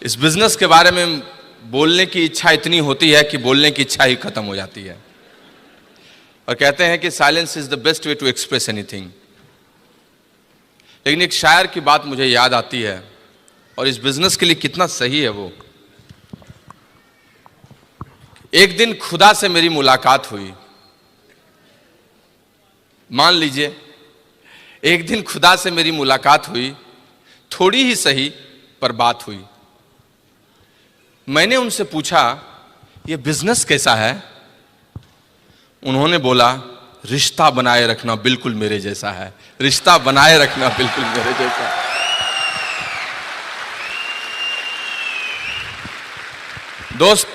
इस बिजनेस के बारे में बोलने की इच्छा इतनी होती है कि बोलने की इच्छा ही खत्म हो जाती है। और कहते हैं कि silence is the best way to express anything. लेकिन एक शायर की बात मुझे याद आती है और इस बिजनेस के लिए कितना सही है वो। एक दिन खुदा से मेरी मुलाकात हुई। मान लीजिए एक दिन खुदा से मेरी मुलाकात हुई, थोड़ी ही सही पर बात हुई। मैंने उनसे पूछा ये बिजनेस कैसा है? उन्होंने बोला रिश्ता बनाए रखना बिल्कुल मेरे जैसा है, रिश्ता बनाए रखना बिल्कुल मेरे जैसा है। दोस्त,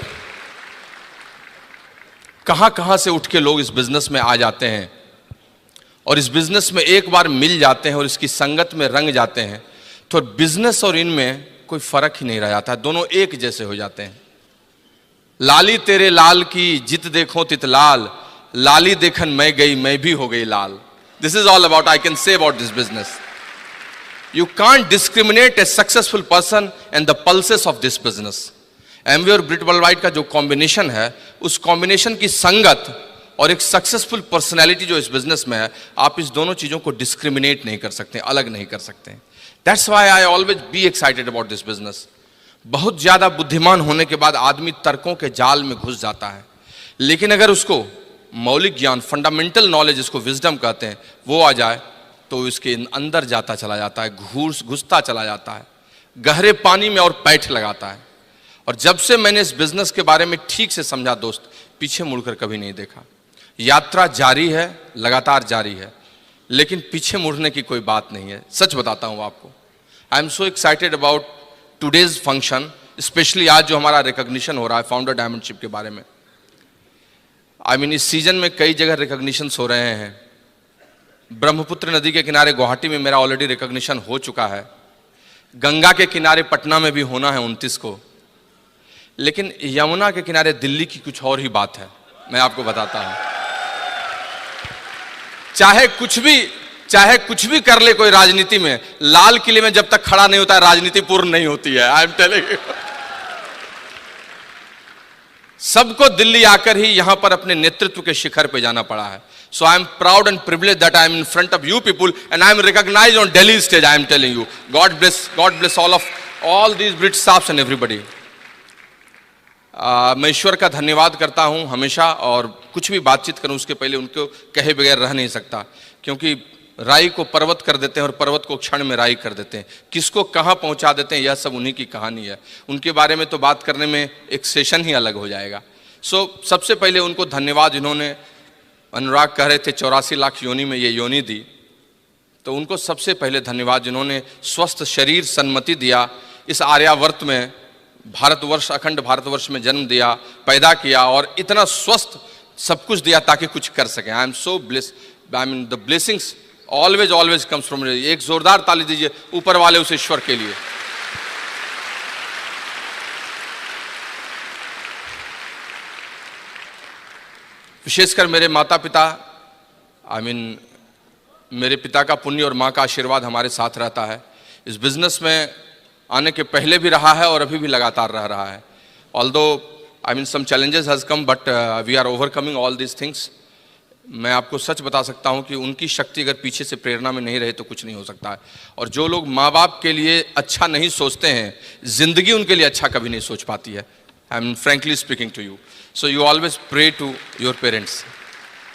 कहां कहां से उठ के लोग इस बिजनेस में आ जाते हैं और इस बिजनेस में एक बार मिल जाते हैं और इसकी संगत में रंग जाते हैं तो बिजनेस और इनमें कोई फर्क ही नहीं रह जाता, दोनों एक जैसे हो जाते हैं। लाली तेरे लाल की जित देखो तित लाल, लाली देखन मैं गई मैं भी हो गई लाल। This is all about I can say about this business. You can't discriminate a successful person and the pulses of this business. Amway और ब्रिट वर्ल्डवाइड का जो कॉम्बिनेशन है, उस कॉम्बिनेशन की संगत और एक सक्सेसफुल पर्सनैलिटी जो इस बिजनेस में है, आप इस दोनों चीजों को डिस्क्रिमिनेट नहीं कर सकते, अलग नहीं कर सकते। That's why I always be excited about this business. बहुत ज्यादा बुद्धिमान होने के बाद आदमी तर्कों के जाल में घुस जाता है, लेकिन अगर उसको मौलिक ज्ञान, फंडामेंटल नॉलेज, इसको विजडम कहते हैं, वो आ जाए तो इसके अंदर जाता चला जाता है, घुसता चला जाता है, गहरे पानी में और पैठ लगाता है। और जब से मैंने इस बिजनेस के बारे में ठीक से समझा दोस्त, पीछे मुड़कर कभी नहीं देखा। यात्रा जारी है, लगातार जारी है, लेकिन पीछे मुड़ने की कोई बात नहीं है। सच बताता हूं आपको, I am so excited about today's function, specially आज जो हमारा रिकॉग्निशन हो रहा है फाउंडर डायमंडशिप के बारे में। आई मीन इस सीजन में कई जगह रिकॉग्निशन हो रहे हैं। ब्रह्मपुत्र नदी के किनारे गुवाहाटी में मेरा ऑलरेडी रिकॉग्निशन हो चुका है, गंगा के किनारे पटना में भी होना है 29 को, लेकिन यमुना के किनारे दिल्ली की कुछ और ही बात है। मैं आपको बताता हूं, चाहे कुछ भी कर ले कोई राजनीति में, लाल किले में जब तक खड़ा नहीं होता है राजनीति पूर्ण नहीं होती है। आई एम टेलिंग यू, सबको दिल्ली आकर ही यहां पर अपने नेतृत्व के शिखर पे जाना पड़ा है। So I am proud and privilege that I am in front of you people and I am recognised on Delhi stage. I am telling you, God bless all these Britt staffs and everybody. मैं ईश्वर का धन्यवाद करता हूं हमेशा, और कुछ भी बातचीत करूं उसके पहले उनको कहे बगैर रह नहीं सकता, क्योंकि राई को पर्वत कर देते हैं और पर्वत को क्षण में राई कर देते हैं। किसको कहां पहुंचा देते हैं यह सब उन्हीं की कहानी है। उनके बारे में तो बात करने में एक सेशन ही अलग हो जाएगा। सबसे पहले उनको धन्यवाद, जिन्होंने, अनुराग कह रहे थे 84 लाख योनि में ये योनि दी, तो उनको सबसे पहले धन्यवाद जिन्होंने स्वस्थ शरीर सन्मति दिया, इस आर्यावर्त में भारतवर्ष, अखंड भारतवर्ष में जन्म दिया, पैदा किया और इतना स्वस्थ सब कुछ दिया ताकि कुछ कर सके। I am so blessed, I mean the blessings always comes from. एक जोरदार ताली दीजिए ऊपर वाले उस ईश्वर के लिए। विशेषकर मेरे माता पिता, आई मीन मेरे पिता का पुण्य और माँ का आशीर्वाद हमारे साथ रहता है। इस बिजनेस में आने के पहले भी रहा है और अभी भी लगातार रहा है। Although I mean some challenges has come, but we are overcoming all these things. मैं आपको सच बता सकता हूं कि उनकी शक्ति अगर पीछे से प्रेरणा में नहीं रहे तो कुछ नहीं हो सकता है। और जो लोग माँ बाप के लिए अच्छा नहीं सोचते हैं, जिंदगी उनके लिए अच्छा कभी नहीं सोच पाती है। I am frankly speaking to you, so you always pray to your parents.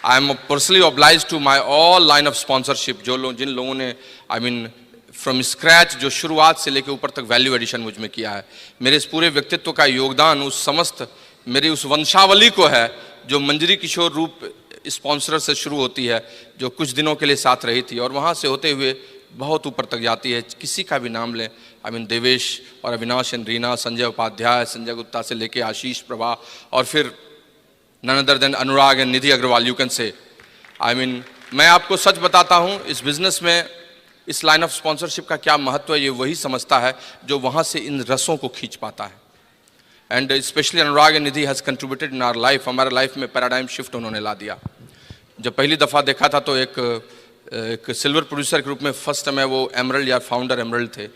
I am personally oblige to my all line of sponsorship, जिन लोगों ने आई मीन फ्रॉम स्क्रैच, जो शुरुआत से लेकर ऊपर तक वैल्यू एडिशन मुझ में किया है। मेरे इस पूरे व्यक्तित्व का योगदान उस समस्त मेरी उस वंशावली को है जो मंजरी किशोर रूप स्पॉन्सर से शुरू होती है, जो कुछ दिनों के लिए साथ रही थी और वहाँ से होते हुए बहुत ऊपर तक जाती है। किसी का भी नाम लें, आई मीन देवेश और अविनाश एंड रीना, संजय उपाध्याय, संजय गुप्ता से लेके आशीष प्रभा, और फिर none other than Anurag and Nidhi Agarwal, you can say. I mean मैं आपको सच बताता हूँ, इस बिजनेस में इस लाइन ऑफ स्पॉन्सरशिप का क्या महत्व है ये वही समझता है जो वहाँ से इन रसों को खींच पाता है। And specially Anurag and Nidhi has contributed in our life. हमारे लाइफ में पैराडाइम शिफ्ट उन्होंने ला दिया। जब पहली दफ़ा देखा था तो एक सिल्वर प्रोड्यूसर के रूप में फर्स्ट में वो एमरल्ड या फाउंडर एमरल्ड थे,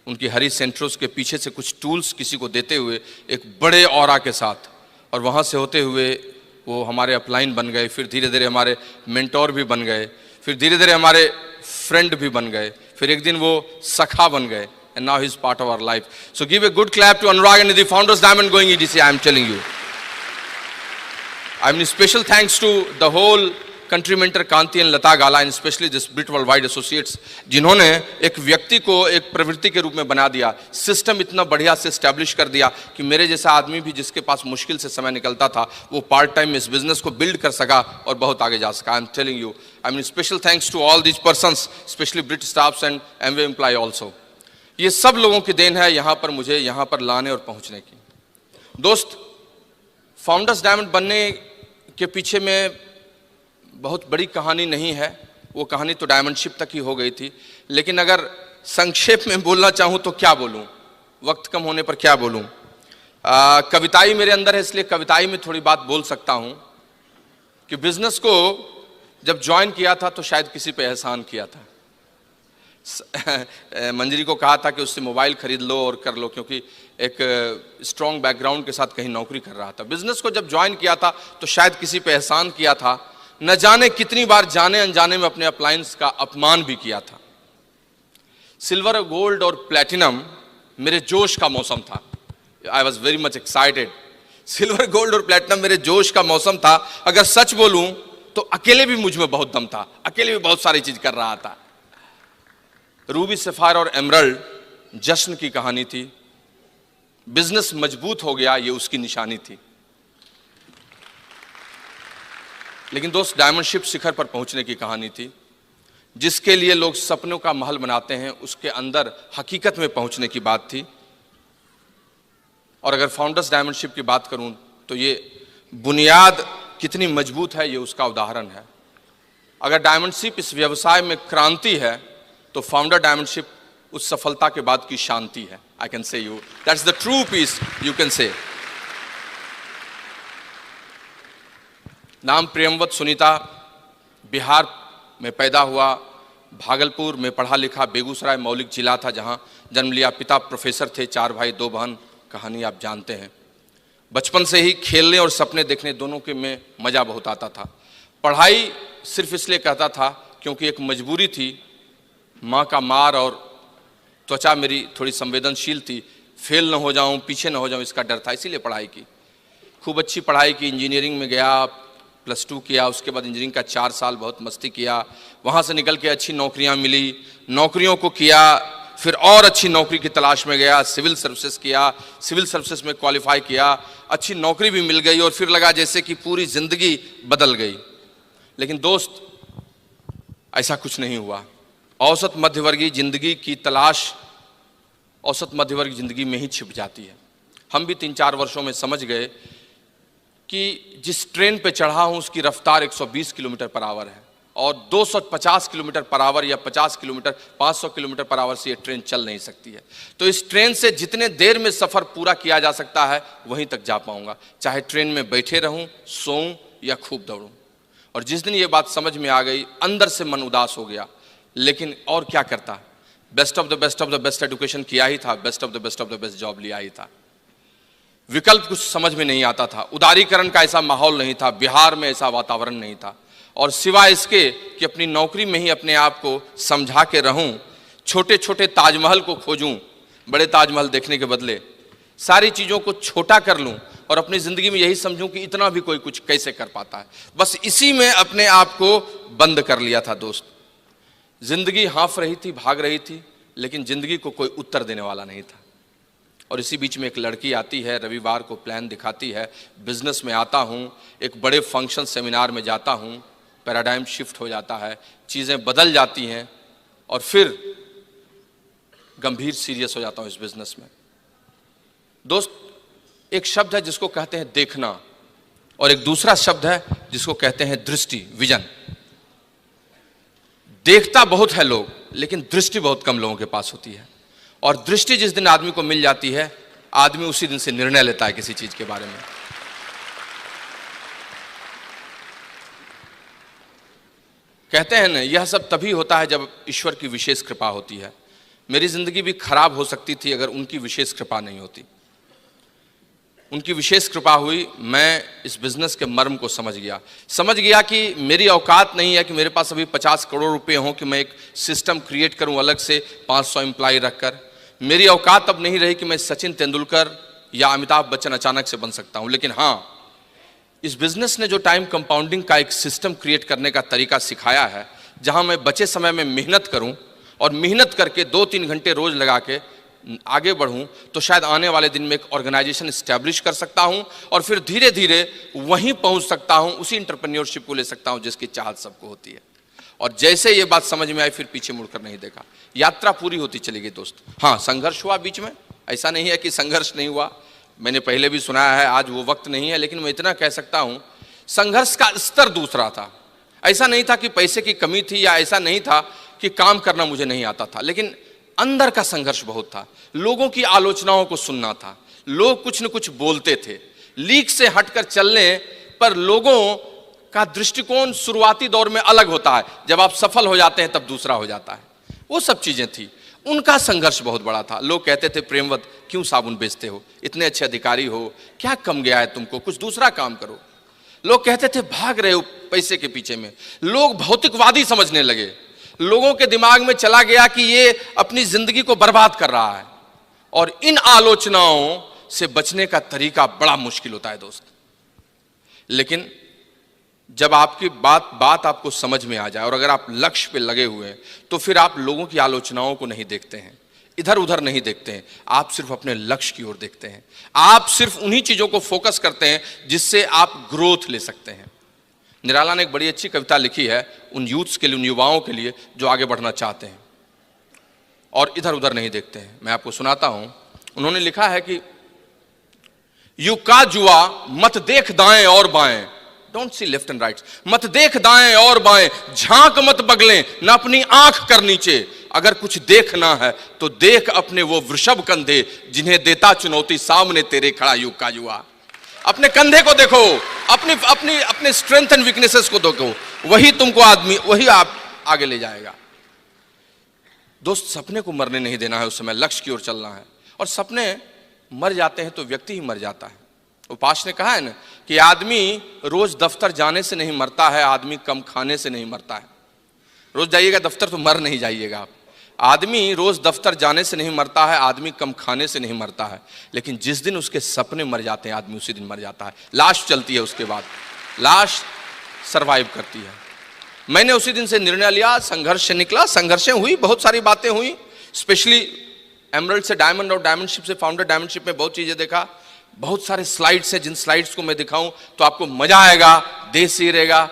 उनकी हरी सेंट्रोस के पीछे से कुछ टूल्स किसी को देते हुए एक बड़े ऑरा के साथ, और वहाँ से होते हुए वो हमारे अपलाइन बन गए, फिर धीरे धीरे हमारे मेंटोर भी बन गए, फिर धीरे धीरे हमारे फ्रेंड भी बन गए, फिर एक दिन वो सखा बन गए, and now he's part of our life. So give a good clap to Anurag and the Founders Diamond going EDC, I am telling you. I mean, special thanks to the whole country mentor Kanti and Lata Gala, and especially this Brit Worldwide Associates, जिन्होंने एक व्यक्ति को एक प्रवृत्ति के रूप में बना दिया, सिस्टम इतना बढ़िया से एस्टैब्लिश कर दिया कि मेरे जैसा आदमी भी जिसके पास मुश्किल से समय निकलता था, वो पार्ट टाइम इस बिजनेस को बिल्ड कर सका और बहुत आगे जा सका. I am telling you, I mean special thanks to all these persons, specially Britt staffs and Amway employ also. ये सब लोगों की देन है यहाँ पर मुझे यहाँ पर लाने और पहुँचने की. दोस्त, फाउंडर्स डायमंड बनने के पीछे में बहुत बड़ी कहानी नहीं है, वो कहानी तो डायमंडशिप तक ही हो गई थी. लेकिन अगर संक्षेप में बोलना चाहूँ तो क्या बोलूँ, वक्त कम होने पर क्या बोलूँ. कविताई मेरे अंदर है, इसलिए कविताई में थोड़ी बात बोल सकता हूँ कि बिजनेस को जब ज्वाइन किया था तो शायद किसी पे एहसान किया था. मंजरी को कहा था कि उससे मोबाइल खरीद लो और कर लो, क्योंकि एक स्ट्रॉन्ग बैकग्राउंड के साथ कहीं नौकरी कर रहा था. बिजनेस को जब ज्वाइन किया था तो शायद किसी पे एहसान किया था, न जाने कितनी बार जाने अनजाने में अपने अपलायंस का अपमान भी किया था. सिल्वर, गोल्ड और प्लैटिनम मेरे जोश का मौसम था. I was very much excited. Silver, gold और प्लैटिनम मेरे जोश का मौसम था. अगर सच बोलूं तो अकेले भी मुझ में बहुत दम था, अकेले भी बहुत सारी चीज कर रहा था. रूबी, सफायर और एमरल्ड जश्न की कहानी थी. बिजनेस मजबूत हो गया, ये उसकी निशानी थी. लेकिन दोस्त, डायमंडशिप शिखर पर पहुंचने की कहानी थी. जिसके लिए लोग सपनों का महल बनाते हैं, उसके अंदर हकीकत में पहुंचने की बात थी. और अगर फाउंडर्स डायमंडशिप की बात करूं तो ये बुनियाद कितनी मजबूत है, ये उसका उदाहरण है. अगर डायमंडशिप इस व्यवसाय में क्रांति है तो फाउंडर डायमंडशिप उस सफलता के बाद की शांति है. I can say you that's the true peace, you can say. नाम प्रियमवत सुनीता, बिहार में पैदा हुआ, भागलपुर में पढ़ा लिखा, बेगूसराय मौलिक जिला था जहां जन्म लिया. पिता प्रोफेसर थे, 4 भाई 2 बहन, कहानी आप जानते हैं. बचपन से ही खेलने और सपने देखने दोनों के में मजा बहुत आता था. पढ़ाई सिर्फ इसलिए कहता था क्योंकि एक मजबूरी थी. माँ का मार और त्वचा मेरी थोड़ी संवेदनशील थी, फेल न हो जाऊं, पीछे न हो जाऊं, इसका डर था, इसीलिए पढ़ाई की. खूब अच्छी पढ़ाई की, इंजीनियरिंग में गया, +2 किया, उसके बाद इंजीनियरिंग का 4 साल बहुत मस्ती किया. वहाँ से निकल के अच्छी नौकरियाँ मिली, नौकरियों को किया, फिर और अच्छी नौकरी की तलाश में गया, सिविल सर्विसेज किया, सिविल सर्विसेज में क्वालिफाई किया, अच्छी नौकरी भी मिल गई और फिर लगा जैसे कि पूरी जिंदगी बदल गई. लेकिन दोस्त, ऐसा कुछ नहीं हुआ. औसत मध्यवर्गीय जिंदगी की तलाश औसत मध्यवर्गीय जिंदगी में ही छिप जाती है. हम भी 3-4 वर्षों में समझ गए कि जिस ट्रेन पे चढ़ा हूं उसकी रफ्तार 120 किलोमीटर पर आवर है और 250 किलोमीटर पर आवर या 50 किलोमीटर 500 किलोमीटर पर आवर से ये ट्रेन चल नहीं सकती है. तो इस ट्रेन से जितने देर में सफ़र पूरा किया जा सकता है वहीं तक जा पाऊंगा, चाहे ट्रेन में बैठे रहूं, सोऊं या खूब दौड़ूं. और जिस दिन ये बात समझ में आ गई, अंदर से मन उदास हो गया. लेकिन और क्या करता, best of the best education किया ही था, best of the best job लिया ही था. विकल्प कुछ समझ में नहीं आता था. उदारीकरण का ऐसा माहौल नहीं था, बिहार में ऐसा वातावरण नहीं था. और सिवाय इसके कि अपनी नौकरी में ही अपने आप को समझा के रहूं, छोटे छोटे ताजमहल को खोजूं, बड़े ताजमहल देखने के बदले सारी चीज़ों को छोटा कर लूं और अपनी ज़िंदगी में यही समझूं कि इतना भी कोई कुछ कैसे कर पाता है. बस इसी में अपने आप को बंद कर लिया था. दोस्त, जिंदगी हाँफ रही थी, भाग रही थी, लेकिन जिंदगी को कोई उत्तर देने वाला नहीं था. और इसी बीच में एक लड़की आती है, रविवार को प्लान दिखाती है, बिजनेस में आता हूँ, एक बड़े फंक्शन सेमिनार में जाता हूँ, पैराडाइम शिफ्ट हो जाता है, चीज़ें बदल जाती हैं और फिर गंभीर सीरियस हो जाता हूँ इस बिजनेस में. दोस्त, एक शब्द है जिसको कहते हैं देखना और एक दूसरा शब्द है जिसको कहते हैं दृष्टि, विजन. देखता बहुत है लोग, लेकिन दृष्टि बहुत कम लोगों के पास होती है. और दृष्टि जिस दिन आदमी को मिल जाती है, आदमी उसी दिन से निर्णय लेता है किसी चीज के बारे में. कहते हैं ना, यह सब तभी होता है जब ईश्वर की विशेष कृपा होती है. मेरी जिंदगी भी खराब हो सकती थी अगर उनकी विशेष कृपा नहीं होती। उनकी विशेष कृपा हुई, मैं इस बिजनेस के मर्म को समझ गया कि मेरी औकात नहीं है कि मेरे पास अभी 50 करोड़ रुपए हों कि मैं एक सिस्टम क्रिएट करूं अलग से 500 एम्प्लॉय रखकर। मेरी औकात अब नहीं रही कि मैं सचिन तेंदुलकर या अमिताभ बच्चन अचानक से बन सकता हूं। लेकिन हाँ, इस बिजनेस ने जो टाइम कंपाउंडिंग का एक सिस्टम क्रिएट करने का तरीका सिखाया है, जहां मैं बचे समय में मेहनत करूं और मेहनत करके 2-3 घंटे रोज लगा के आगे बढ़ूं, तो शायद आने वाले दिन में एक ऑर्गेनाइजेशन स्टैब्लिश कर सकता हूं और फिर धीरे धीरे वहीं पहुंच सकता हूं, उसी एंटरप्रेन्योरशिप को ले सकता हूं जिसकी चाहत सबको होती है। और जैसे ये बात समझ में आई, फिर पीछे मुड़कर नहीं देखा। यात्रा पूरी होती चली गई दोस्त। हाँ, संघर्ष हुआ बीच में, ऐसा नहीं है कि संघर्ष नहीं हुआ। मैंने पहले भी सुनाया है, आज वो वक्त नहीं है, लेकिन मैं इतना कह सकता हूं, संघर्ष का स्तर दूसरा था। ऐसा नहीं था कि पैसे की कमी थी, या ऐसा नहीं था कि काम करना मुझे नहीं आता था, लेकिन अंदर का संघर्ष बहुत था। लोगों की आलोचनाओं को सुनना था, लोग कुछ न कुछ बोलते थे, लीक से हटकर चलने पर लोगों का दृष्टिकोण शुरुआती दौर में अलग होता है, जब आप सफल हो जाते हैं तब दूसरा हो जाता है। वो सब चीजें थी। उनका संघर्ष बहुत बड़ा था। लोग कहते थे, प्रेमवत क्यों साबुन बेचते हो, इतने अच्छे अधिकारी हो, क्या कम गया है तुमको, कुछ दूसरा काम करो। लोग कहते थे, भाग रहे हो पैसे के पीछे में। लोग भौतिकवादी समझने लगे। लोगों के दिमाग में चला गया कि ये अपनी जिंदगी को बर्बाद कर रहा है। और इन आलोचनाओं से बचने का तरीका बड़ा मुश्किल होता है दोस्त। लेकिन जब आपकी बात आपको समझ में आ जाए और अगर आप लक्ष्य पे लगे हुए हैं, तो फिर आप लोगों की आलोचनाओं को नहीं देखते हैं, इधर उधर नहीं देखते हैं, आप सिर्फ अपने लक्ष्य की ओर देखते हैं। आप सिर्फ उन्हीं चीजों को फोकस करते हैं जिससे आप ग्रोथ ले सकते हैं। निराला ने एक बड़ी अच्छी कविता लिखी है उन यूथ्स के लिए, उन युवाओं के लिए जो आगे बढ़ना चाहते हैं और इधर उधर नहीं देखते हैं। मैं आपको सुनाता हूं। उन्होंने लिखा है कि युग का जुआ मत देख दाएं और बाएं, don't see left and right, मत देख दाएं और बाएं, झांक मत बगलें न अपनी आंख कर नीचे। अगर कुछ देखना है तो देख अपने वो वृषभ कंधे, जिन्हें देता चुनौती सामने तेरे खड़ा युग का जुआ। अपने कंधे को देखो, अपने स्ट्रेंथ एंड वीकनेसेस को देखो, वही तुमको वही आप आगे ले जाएगा। दोस्त, सपने को मरने नहीं देना है, उस समय लक्ष्य की ओर चलना है। और सपने मर जाते हैं तो व्यक्ति ही मर जाता है। उपास ने कहा है ना कि आदमी रोज दफ्तर जाने से नहीं मरता है, आदमी कम खाने से नहीं मरता है। रोज जाइएगा दफ्तर तो मर नहीं जाइएगा आप। आदमी रोज दफ्तर जाने से नहीं मरता है, आदमी कम खाने से नहीं मरता है, लेकिन जिस दिन उसके सपने मर जाते हैं आदमी उसी दिन मर जाता है। लाश चलती है, उसके बाद लाश सरवाइव करती है। मैंने उसी दिन से निर्णय लिया, संघर्ष से निकला, संघर्षें हुई, बहुत सारी बातें हुई, स्पेशली एमरल्ड से डायमंड और डायमंडशिप से फाउंडर डायमंडशिप में बहुत चीजें देखा। बहुत सारे स्लाइड्स हैं, जिन स्लाइड्स को मैं दिखाऊं तो आपको मजा आएगा, देश से रहेगा,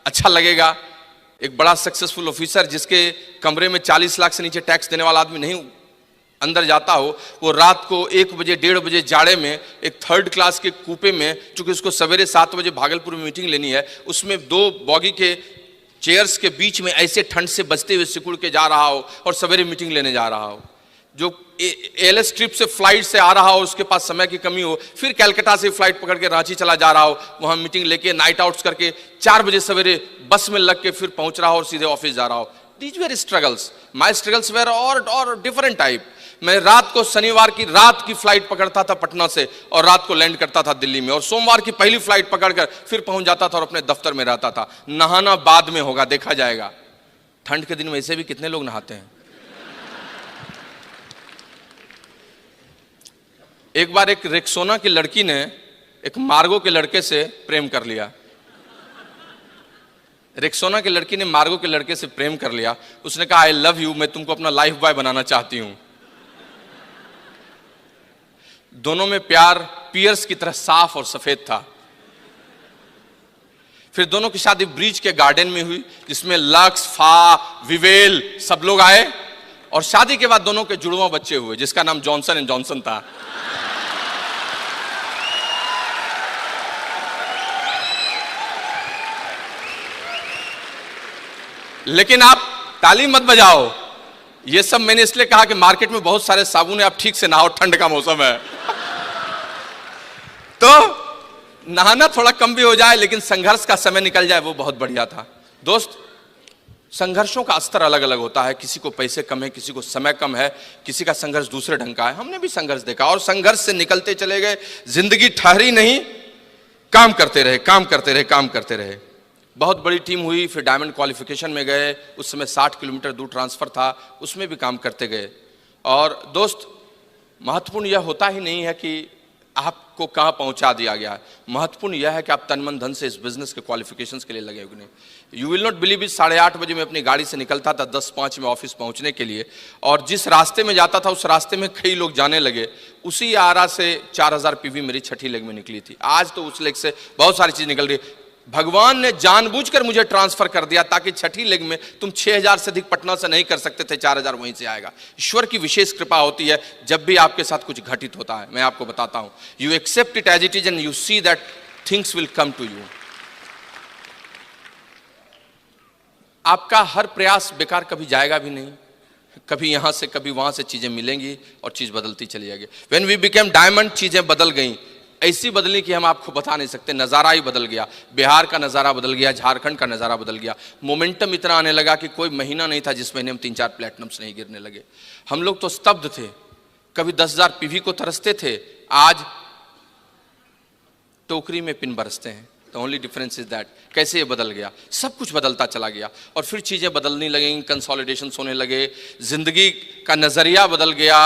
अच्छा लगेगा। एक बड़ा सक्सेसफुल ऑफिसर जिसके कमरे में 40 लाख से नीचे टैक्स देने वाला आदमी नहीं अंदर जाता हो, वो रात को 1 बजे 1:30 बजे जाड़े में एक 3rd क्लास के कूपे में, चूंकि उसको सवेरे 7 बजे भागलपुर में मीटिंग लेनी है, उसमें 2 बॉगी के चेयर्स के बीच में ऐसे ठंड से बचते हुए सिकुड़ के जा रहा हो और सवेरे मीटिंग लेने जा रहा हो। जो एलएस ट्रिप से फ्लाइट से आ रहा हो, उसके पास समय की कमी हो, फिर कलकत्ता से फ्लाइट पकड़ के रांची चला जा रहा हो, वहां मीटिंग लेके नाइट आउट्स करके 4 बजे सवेरे बस में लग के फिर पहुंच रहा हो और सीधे ऑफिस जा रहा हो। These were struggles, my struggles were और डिफरेंट टाइप। मैं रात को शनिवार की रात की फ्लाइट पकड़ता था पटना से और रात को लैंड करता था दिल्ली में, और सोमवार की पहली फ्लाइट पकड़कर फिर पहुंच जाता था और अपने दफ्तर में रहता था। नहाना बाद में होगा, देखा जाएगा। ठंड के दिन में ऐसे भी कितने लोग नहाते हैं। एक बार एक रेक्सोना की लड़की ने एक मार्गो के लड़के से प्रेम कर लिया। रेक्सोना की लड़की ने मार्गो के लड़के से प्रेम कर लिया। उसने कहा, आई लव यू, मैं तुमको अपना लाइफ बॉय बनाना चाहती हूं। दोनों में प्यार पियर्स की तरह साफ और सफेद था। फिर दोनों की शादी ब्रिज के गार्डन में हुई, जिसमें लक्स, फा, विवेल सब लोग आए, और शादी के बाद दोनों के जुड़वा बच्चे हुए, जिसका नाम जॉनसन एंड जॉनसन था। लेकिन आप ताली मत बजाओ, ये सब मैंने इसलिए कहा कि मार्केट में बहुत सारे साबुन है, आप ठीक से नहाओ, ठंड का मौसम है। तो नहाना थोड़ा कम भी हो जाए, लेकिन संघर्ष का समय निकल जाए, वो बहुत बढ़िया था। दोस्त, संघर्षों का स्तर अलग अलग होता है, किसी को पैसे कम है, किसी को समय कम है, किसी का संघर्ष दूसरे ढंग का है। हमने भी संघर्ष देखा और संघर्ष से निकलते चले गए, जिंदगी ठहरी नहीं, काम करते रहे, काम करते रहे, काम करते रहे। बहुत बड़ी टीम हुई, फिर डायमंड क्वालिफिकेशन में गए, उस समय 60 किलोमीटर दूर ट्रांसफर था, उसमें भी काम करते गए। और दोस्त, महत्वपूर्ण यह होता ही नहीं है कि आपको कहाँ पहुंचा दिया गया है, महत्वपूर्ण यह है कि आप तन मन धन से इस बिजनेस के क्वालिफिकेशंस के लिए लगे हो कि नहीं। You will not believe it, 8:30 बजे मैं अपनी गाड़ी से निकलता था 10:05 में ऑफिस पहुंचने के लिए, और जिस रास्ते में जाता था उस रास्ते में कई लोग जाने लगे। उसी आरा से 4000 पीवी मेरी छठी लेग में निकली थी, आज तो उस लेग से बहुत सारी चीज निकल रही। भगवान ने जानबूझकर मुझे ट्रांसफर कर दिया ताकि छठी लेग में तुम 6000 से अधिक पटना से नहीं कर सकते थे, 4000 वहीं से आएगा। ईश्वर की विशेष कृपा होती है जब भी आपके साथ कुछ घटित होता है। मैं आपको बताता हूं, you accept it as it is and you see that things will come to you. आपका हर प्रयास बेकार कभी जाएगा भी नहीं, कभी यहां से कभी वहां से चीजें मिलेंगी और चीज बदलती चली जाएगी। व्हेन वी बिकेम डायमंड, चीजें बदल गई, ऐसी बदली कि हम आपको बता नहीं सकते। नज़ारा ही बदल गया, बिहार का नज़ारा बदल गया, झारखंड का नज़ारा बदल गया। मोमेंटम इतना आने लगा कि कोई महीना नहीं था जिस महीने में 3-4 प्लेटिनम्स नहीं गिरने लगे। हम लोग तो स्तब्ध थे, कभी 10,000 पीवी को तरसते थे, आज टोकरी में पिन बरसते हैं। The only difference is that. कैसे ये बदल गया, सब कुछ बदलता चला गया और फिर चीज़ें बदलने लगेंगी, कंसोलिडेशन होने लगे, जिंदगी का नज़रिया बदल गया,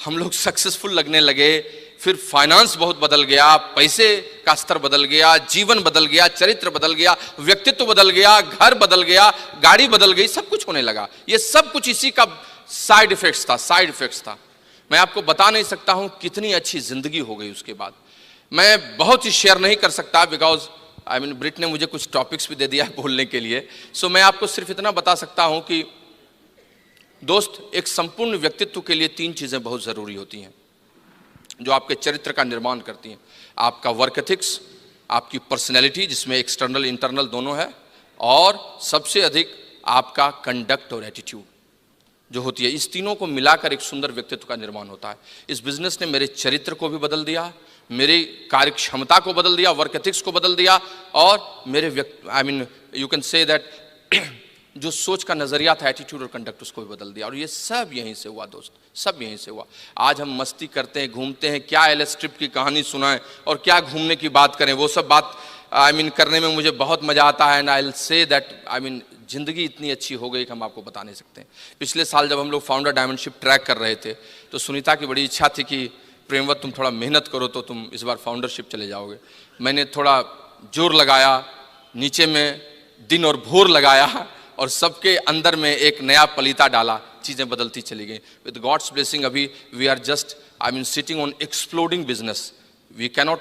हम लोग सक्सेसफुल लगने लगे, फिर फाइनेंस बहुत बदल गया, पैसे का स्तर बदल गया, जीवन बदल गया, चरित्र बदल गया, व्यक्तित्व बदल गया, घर बदल गया, गाड़ी बदल गई, सब कुछ होने लगा। ये सब कुछ इसी का साइड इफेक्ट्स था। मैं आपको बता नहीं सकता हूं कितनी अच्छी जिंदगी हो गई उसके बाद। मैं बहुत ही शेयर नहीं कर सकता बिकॉज ब्रिट ने मुझे कुछ टॉपिक्स भी दे दिया है बोलने के लिए। सो मैं आपको सिर्फ इतना बता सकता हूं कि दोस्त, एक संपूर्ण व्यक्तित्व के लिए 3 चीजें बहुत जरूरी होती हैं जो आपके चरित्र का निर्माण करती हैं। आपका वर्क एथिक्स, आपकी पर्सनैलिटी जिसमें एक्सटर्नल इंटरनल दोनों है, और सबसे अधिक आपका कंडक्ट और एटीट्यूड जो होती है। इस तीनों को मिलाकर एक सुंदर व्यक्तित्व का निर्माण होता है। इस बिजनेस ने मेरे चरित्र को भी बदल दिया, मेरी कार्य क्षमता को बदल दिया, वर्क एथिक्स को बदल दिया, और मेरे यू कैन से दैट जो सोच का नजरिया था, एटीट्यूड और कंडक्ट, उसको भी बदल दिया। और ये सब यहीं से हुआ दोस्त, सब यहीं से हुआ। आज हम मस्ती करते हैं, घूमते हैं, क्या एलएस ट्रिप की कहानी सुनाएं और क्या घूमने की बात करें, वो सब बात करने में मुझे बहुत मजा आता है। And I will say that जिंदगी इतनी अच्छी हो गई कि हम आपको बता नहीं सकते। पिछले साल जब हम लोग फाउंडर डायमंडशिप ट्रैक कर रहे थे तो सुनीता की बड़ी इच्छा थी कि प्रेमवत तुम थोड़ा मेहनत करो तो तुम इस बार फाउंडरशिप चले जाओगे। मैंने थोड़ा जोर लगाया, नीचे में दिन और भोर लगाया और सबके अंदर में एक नया पलीता डाला, चीज़ें बदलती चली गई। विद गॉड्स ब्लेसिंग अभी we are just sitting on exploding business. We cannot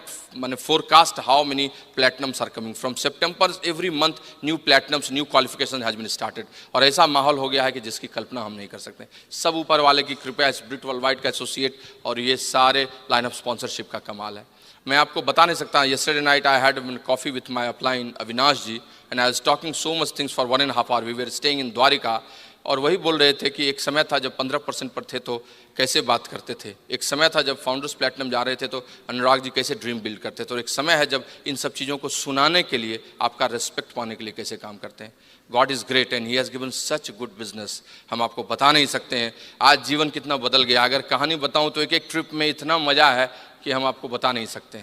forecast how many platinums are coming from September every month, new platinums, new qualification has been started। और ऐसा माहौल हो गया है कि जिसकी कल्पना हम नहीं कर सकते। सब ऊपर वाले की कृपया, ब्रिट वर्ल्डवाइड का एसोसिएट और ये सारे लाइन ऑफ स्पॉन्सरशिप का कमाल है। मैं आपको बता नहीं सकता। yesterday night I had coffee with my upline Avinash ji and I was talking so much things for 1.5 hours। we were staying in Dwarika और वही बोल रहे थे कि एक समय था जब 15% पर थे तो कैसे बात करते थे, एक समय था जब फाउंडर्स प्लेटिनम जा रहे थे तो अनुराग जी कैसे ड्रीम बिल्ड करते थे, और एक समय है जब इन सब चीज़ों को सुनाने के लिए, आपका रिस्पेक्ट पाने के लिए कैसे काम करते हैं। God is great and he has given such good business. हम आपको बता नहीं सकते हैं आज जीवन कितना बदल गया। अगर कहानी बताऊँ तो एक ट्रिप में इतना मज़ा है कि हम आपको बता नहीं सकते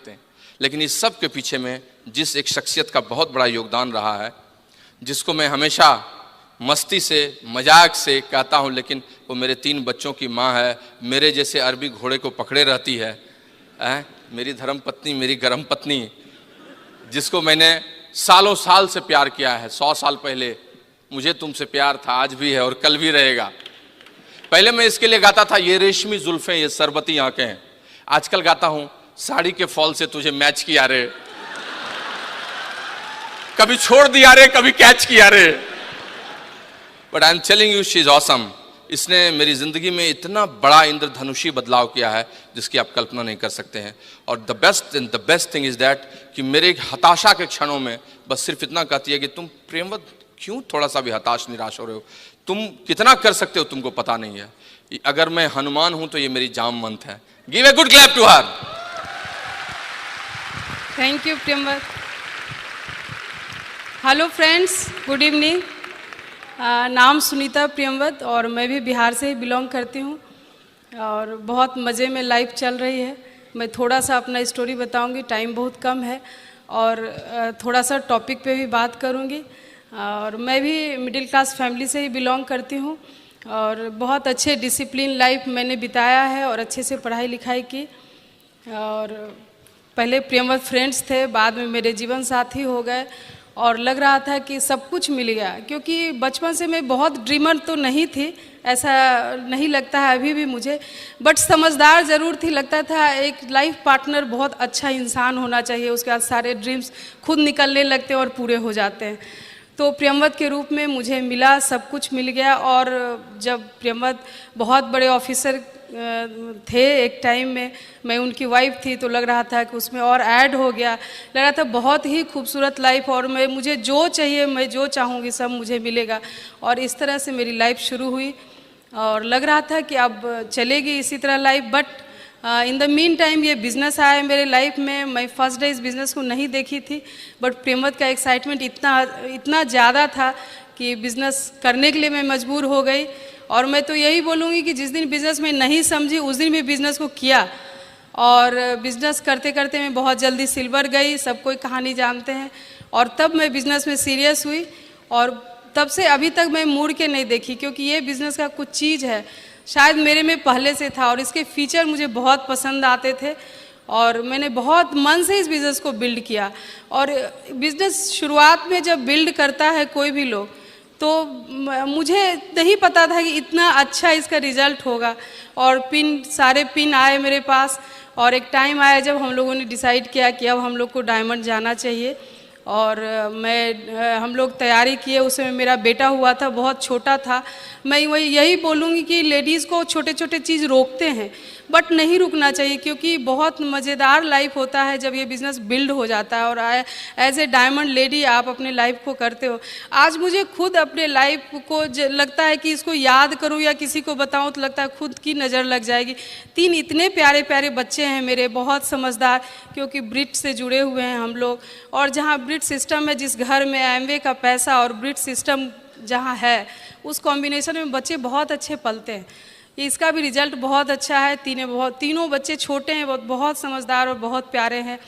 हैं। लेकिन इस सब के पीछे में जिस एक शख्सियत का बहुत बड़ा योगदान रहा है, जिसको मैं हमेशा मस्ती से मजाक से कहता हूँ, लेकिन वो मेरे 3 बच्चों की माँ है, मेरे जैसे अरबी घोड़े को पकड़े रहती है, मेरी धर्म पत्नी, मेरी गर्म पत्नी, जिसको मैंने सालों साल से प्यार किया है। 100 साल पहले मुझे तुमसे प्यार था, आज भी है और कल भी रहेगा। पहले मैं इसके लिए गाता था ये रेशमी जुल्फें, ये सरबती आंखें, आजकल गाता हूँ साड़ी के फॉल से तुझे मैच किया रे, कभी छोड़ दिया रे, कभी कैच किया रे। But I am telling you she is awesome. इसने मेरी जिंदगी में इतना बड़ा इंद्रधनुषी बदलाव किया है जिसकी आप कल्पना नहीं कर सकते हैं। और the best thing is that कि मेरे हताशा के क्षणों में बस सिर्फ इतना कहती है कि तुम प्रेमवत क्यों थोड़ा सा भी हताश निराश हो रहे हो, तुम कितना कर सकते हो तुमको पता नहीं है। अगर मैं हनुमान हूं तो ये मेरी जामवंत है। Give a good clap to her. Thank you Premvat. Hello friends, good evening. नाम सुनीता प्रियमवत और मैं भी बिहार से ही बिलोंग करती हूँ और बहुत मज़े में लाइफ चल रही है। मैं थोड़ा सा अपना स्टोरी बताऊंगी, टाइम बहुत कम है और थोड़ा सा टॉपिक पे भी बात करूंगी। और मैं भी मिडिल क्लास फैमिली से ही बिलोंग करती हूँ और बहुत अच्छे डिसिप्लिन लाइफ मैंने बिताया है और अच्छे से पढ़ाई लिखाई की। और पहले प्रियमवत फ्रेंड्स थे, बाद में मेरे जीवन साथी हो गए और लग रहा था कि सब कुछ मिल गया, क्योंकि बचपन से मैं बहुत ड्रीमर तो नहीं थी, ऐसा नहीं लगता है अभी भी मुझे, बट समझदार ज़रूर थी। लगता था एक लाइफ पार्टनर बहुत अच्छा इंसान होना चाहिए, उसके बाद सारे ड्रीम्स खुद निकलने लगते हैं और पूरे हो जाते हैं। तो प्रियमवत के रूप में मुझे मिला, सब कुछ मिल गया। और जब प्रियमवत बहुत बड़े ऑफिसर थे एक टाइम में, मैं उनकी वाइफ थी, तो लग रहा था कि उसमें और ऐड हो गया। लग रहा था बहुत ही खूबसूरत लाइफ और मुझे जो चाहिए, मैं जो चाहूँगी सब मुझे मिलेगा। और इस तरह से मेरी लाइफ शुरू हुई और लग रहा था कि अब चलेगी इसी तरह life. But in the mean time ये बिज़नेस आया मेरे लाइफ में। मैं फर्स्ट डे इस बिज़नेस को नहीं देखी थी, बट प्रियमवत का एक्साइटमेंट इतना ज़्यादा था कि बिज़नेस करने के लिए मैं मजबूर हो गई। और मैं तो यही बोलूँगी कि जिस दिन बिज़नेस में नहीं समझी उस दिन भी बिज़नेस को किया और बिज़नेस करते करते मैं बहुत जल्दी सिल्वर गई, सब कोई कहानी जानते हैं। और तब मैं बिज़नेस में सीरियस हुई और तब से अभी तक मैं मुड़ के नहीं देखी, क्योंकि ये बिज़नेस का कुछ चीज़ है शायद मेरे में पहले से था और इसके फीचर मुझे बहुत पसंद आते थे और मैंने बहुत मन से इस बिज़नेस को बिल्ड किया। और बिज़नेस शुरुआत में जब बिल्ड करता है कोई भी लोग, तो मुझे नहीं पता था कि इतना अच्छा इसका रिज़ल्ट होगा। और सारे पिन आए मेरे पास और एक टाइम आया जब हम लोगों ने डिसाइड किया कि अब हम लोग को डायमंड जाना चाहिए। और हम लोग तैयारी किए। उस समय मेरा बेटा हुआ था, बहुत छोटा था। मैं यही बोलूँगी कि लेडीज़ को छोटे छोटे चीज़ रोकते हैं, बट नहीं रुकना चाहिए, क्योंकि बहुत मज़ेदार लाइफ होता है जब ये बिज़नेस बिल्ड हो जाता है। और एज ए डायमंड लेडी आप अपने लाइफ को करते हो। आज मुझे खुद अपने लाइफ को लगता है कि इसको याद करूँ या किसी को बताऊँ तो लगता है खुद की नज़र लग जाएगी। 3 इतने प्यारे प्यारे बच्चे हैं मेरे, बहुत समझदार, क्योंकि ब्रिट से जुड़े हुए हैं हम लोग। और जहाँ ब्रिट सिस्टम है, जिस घर में एमवे का पैसा और ब्रिट सिस्टम जहाँ है, उस कॉम्बिनेशन में बच्चे बहुत अच्छे पलते हैं। इसका भी रिजल्ट बहुत अच्छा है। तीनों बच्चे छोटे हैं, बहुत समझदार और बहुत प्यारे हैं।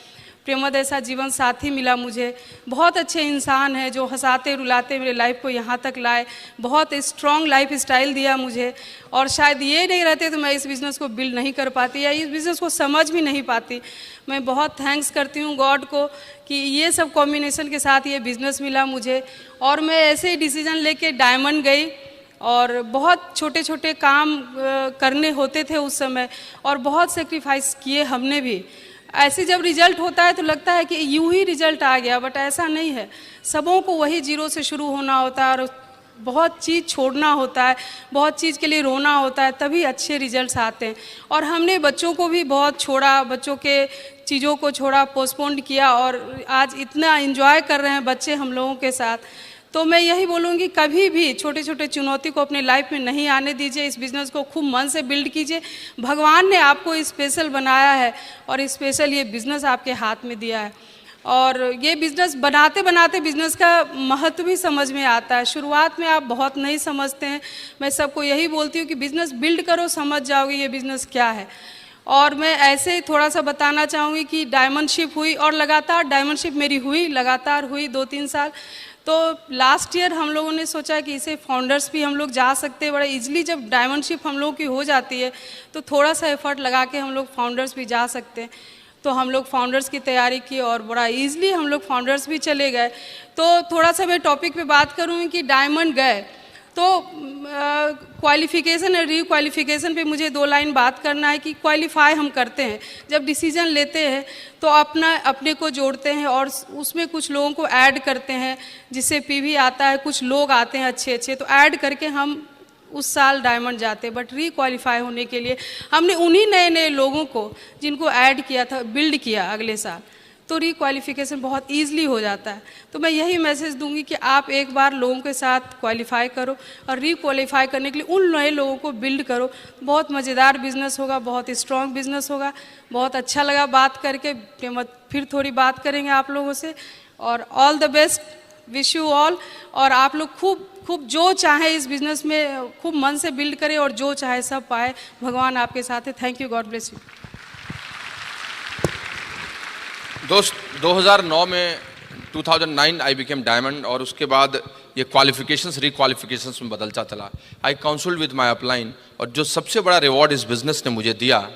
प्रियमवत ऐसा जीवन साथी मिला मुझे, बहुत अच्छे इंसान है जो हंसाते रुलाते मेरे लाइफ को यहाँ तक लाए, बहुत स्ट्रॉन्ग लाइफ स्टाइल दिया मुझे। और शायद ये नहीं रहते तो मैं इस बिज़नेस को बिल्ड नहीं कर पाती या इस बिज़नेस को समझ भी नहीं पाती। मैं बहुत थैंक्स करती हूँ गॉड को कि ये सब कॉम्बिनेशन के साथ ये बिज़नेस मिला मुझे। और मैं ऐसे ही डिसीजन लेके डायमंड गई और बहुत छोटे छोटे काम करने होते थे उस समय और बहुत सेक्रीफाइस किए हमने भी। ऐसे जब रिजल्ट होता है तो लगता है कि यूं ही रिजल्ट आ गया, बट ऐसा नहीं है। सबों को वही जीरो से शुरू होना होता है और बहुत चीज़ छोड़ना होता है, बहुत चीज़ के लिए रोना होता है, तभी अच्छे रिजल्ट्स आते हैं। और हमने बच्चों को भी बहुत छोड़ा, बच्चों के चीज़ों को छोड़ा, पोस्टपोन किया और आज इतना एंजॉय कर रहे हैं बच्चे हम लोगों के साथ। तो मैं यही बोलूँगी, कभी भी छोटे छोटे चुनौती को अपने लाइफ में नहीं आने दीजिए। इस बिज़नेस को खूब मन से बिल्ड कीजिए। भगवान ने आपको स्पेशल बनाया है और स्पेशल ये बिज़नेस आपके हाथ में दिया है। और ये बिज़नेस बनाते बनाते बिज़नेस का महत्व भी समझ में आता है। शुरुआत में आप बहुत नहीं समझते हैं। मैं सबको यही बोलती हूँ कि बिज़नेस बिल्ड करो, समझ जाओगे ये बिज़नेस क्या है। और मैं ऐसे ही थोड़ा सा बताना चाहूँगी कि डायमंडशिप हुई और लगातार डायमंडशिप मेरी हुई, लगातार हुई 2-3 साल। तो लास्ट ईयर हम लोगों ने सोचा कि इसे फाउंडर्स भी हम लोग जा सकते हैं बड़ा इजीली। जब डायमंडशिप हम लोगों की हो जाती है तो थोड़ा सा एफर्ट लगा के हम लोग फाउंडर्स भी जा सकते हैं। तो हम लोग फाउंडर्स की तैयारी की और बड़ा इजीली हम लोग फाउंडर्स भी चले गए। तो थोड़ा सा मैं टॉपिक पे बात करूँगी कि डायमंड गए तो क्वालिफ़िकेशन और रीक्वालिफ़िकेशन पे मुझे 2 लाइन बात करना है कि क्वालिफ़ाई हम करते हैं, जब डिसीजन लेते हैं तो अपने को जोड़ते हैं और उसमें कुछ लोगों को ऐड करते हैं, जिससे पीवी आता है, कुछ लोग आते हैं अच्छे अच्छे, तो ऐड करके हम उस साल डायमंड जाते हैं। बट रीक्वालिफ़ाई होने के लिए हमने उन्हीं नए नए लोगों को जिनको ऐड किया था बिल्ड किया अगले साल, तो रीक्वालिफ़िकेशन बहुत ईजिली हो जाता है। तो मैं यही मैसेज दूंगी कि आप एक बार लोगों के साथ क्वालिफ़ाई करो और रीक्वालिफ़ाई करने के लिए उन नए लोगों को बिल्ड करो। बहुत मज़ेदार बिज़नेस होगा, बहुत स्ट्रॉन्ग बिज़नेस होगा। बहुत अच्छा लगा बात करके, फिर थोड़ी बात करेंगे आप लोगों से। और all the best, wish you all. और आप लोग खूब खूब जो चाहे इस बिजनेस में खूब मन से बिल्ड करें और जो चाहे सब पाए। भगवान आपके साथ है। Thank you, God bless you. दोस्त 2009 में 2009 आई बिकेम डायमंड, और उसके बाद ये क्वालिफिकेशंस रिक्वालिफिकेशंस में बदलता चला। आई काउंसल्ड विद माय अपलाइन, और जो सबसे बड़ा रिवॉर्ड इस बिजनेस ने मुझे दिया,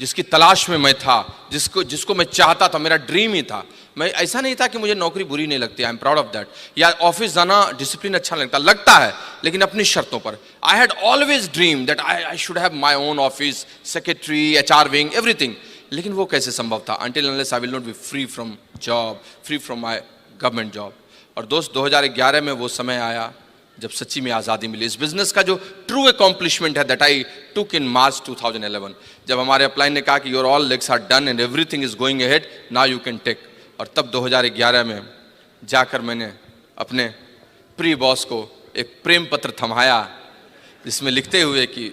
जिसकी तलाश में मैं था, जिसको मैं चाहता था, मेरा ड्रीम ही था। मैं ऐसा नहीं था कि मुझे नौकरी बुरी नहीं लगती, आई एम प्राउड ऑफ दैट, या ऑफिस जाना डिसिप्लिन अच्छा लगता है, लेकिन अपनी शर्तों पर। I had always dream that I should have my own office, secretary, HR wing, everything. लेकिन वो कैसे संभव था? Until unless I will not be free from job, free from my government job. और दोस्त 2011 में वो समय आया जब सच्ची में आज़ादी मिली। इस बिजनेस का जो ट्रू अकॉम्प्लिशमेंट है that I took in March 2011, जब हमारे अपलाइन ने कहा कि your all legs are done and everything is going ahead, now you can take. और तब 2011 में जाकर मैंने अपने प्री बॉस को एक प्रेम पत्र थमाया, जिसमें लिखते हुए कि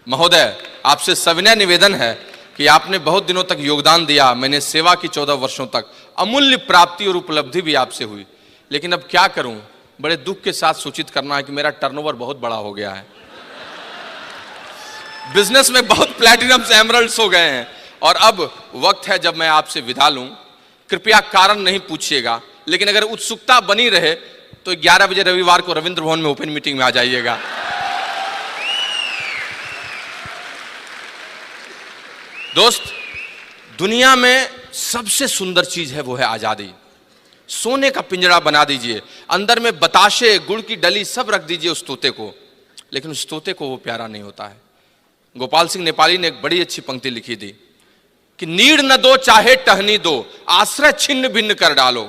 महोदय, आपसे सविनय निवेदन है कि आपने बहुत दिनों तक योगदान दिया, मैंने सेवा की 14 वर्षों तक, अमूल्य प्राप्ति और उपलब्धि भी आपसे हुई, लेकिन अब क्या करूं? बड़े दुख के साथ सूचित करना है कि मेरा टर्नओवर बहुत बड़ा हो गया है। बिजनेस में बहुत प्लैटिनम्स, एमरल्ड्स हो गए हैं, और अब वक्त है जब मैं आपसे विदा लूं। कृपया कारण नहीं पूछिएगा, लेकिन अगर उत्सुकता बनी रहे तो 11 बजे रविवार को रविंद्र भवन में ओपन मीटिंग में आ जाइएगा। दोस्त, दुनिया में सबसे सुंदर चीज है वो है आजादी। सोने का पिंजरा बना दीजिए, अंदर में बताशे, गुड़ की डली सब रख दीजिए उस तोते को, लेकिन उस तोते को वो प्यारा नहीं होता है। गोपाल सिंह नेपाली ने एक बड़ी अच्छी पंक्ति लिखी थी कि नीड़ न दो चाहे टहनी दो, आश्रय छिन्न भिन्न कर डालो।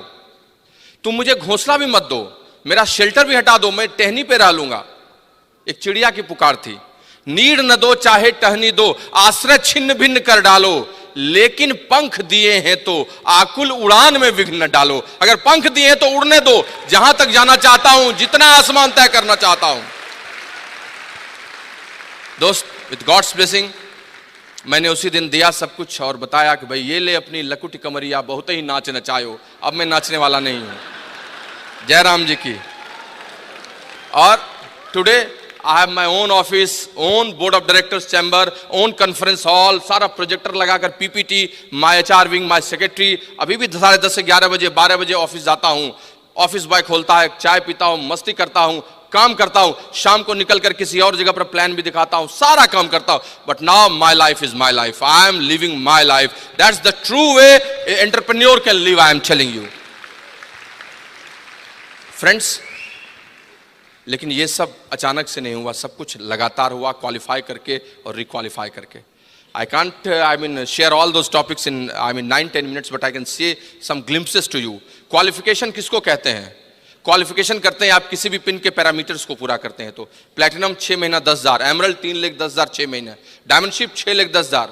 तुम मुझे घोंसला भी मत दो, मेरा शेल्टर भी हटा दो, मैं टहनी पे रह लूंगा। एक चिड़िया की पुकार थी, नीड़ न दो चाहे टहनी दो, आश्रय छिन्न भिन्न कर डालो, लेकिन पंख दिए हैं तो आकुल उड़ान में विघ्न न डालो। अगर पंख दिए हैं तो उड़ने दो, जहां तक जाना चाहता हूं, जितना आसमान तय करना चाहता हूं। दोस्त, विद गॉड्स ब्लेसिंग मैंने उसी दिन दिया सब कुछ और बताया कि भाई ये ले अपनी लकुटी कमरिया, बहुत ही नाच नचायो। अब मैं नाचने वाला नहीं हूं। जयराम जी की। और today I have my own office, own board of directors chamber, own conference hall, सारा प्रोजेक्टर लगाकर PPT, my HR wing, my secretary। अभी भी 10:30 से 11 बजे 12 बजे ऑफिस जाता हूँ, ऑफिस बॉय खोलता है, चाय पीता हूँ, मस्ती करता हूँ, काम करता हूँ, शाम को निकलकर किसी और जगह पर प्लान भी दिखाता हूँ, सारा काम करता हूँ। But now my life is my life, I am living my life, that's the true way entrepreneur can live, I am telling you friends. लेकिन ये सब अचानक से नहीं हुआ, सब कुछ लगातार हुआ, क्वालिफाई करके और रिक्वालिफाई करके। I can't share all those topics in 9-10 minutes, but I can say some glimpses to you. Qualification किसको कहते हैं? क्वालिफिकेशन करते हैं आप किसी भी पिन के पैरामीटर्स को पूरा करते हैं। तो प्लैटिनम 6 महीना 10,000, एमरल्ड 3,10,000 6 महीने, डायमंडशिप 6,10,000।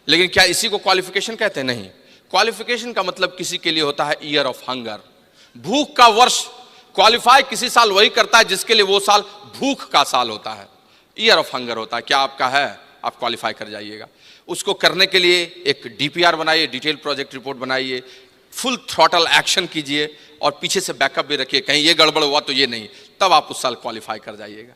लेकिन क्या इसी को क्वालिफिकेशन कहते हैं? नहीं। क्वालिफिकेशन का मतलब किसी के लिए होता है ईयर ऑफ हंगर, भूख का वर्ष। क्वालिफाई किसी साल वही करता है जिसके लिए वो साल भूख का साल होता है, ईयर ऑफ हंगर होता है। क्या आपका है? आप क्वालिफाई कर जाइएगा। उसको करने के लिए एक DPR बनाइए, डिटेल प्रोजेक्ट रिपोर्ट बनाइए, फुल थ्रॉटल एक्शन कीजिए, और पीछे से बैकअप भी रखिए, कहीं ये गड़बड़ हुआ तो ये नहीं, तब आप उस साल क्वालिफाई कर जाइएगा।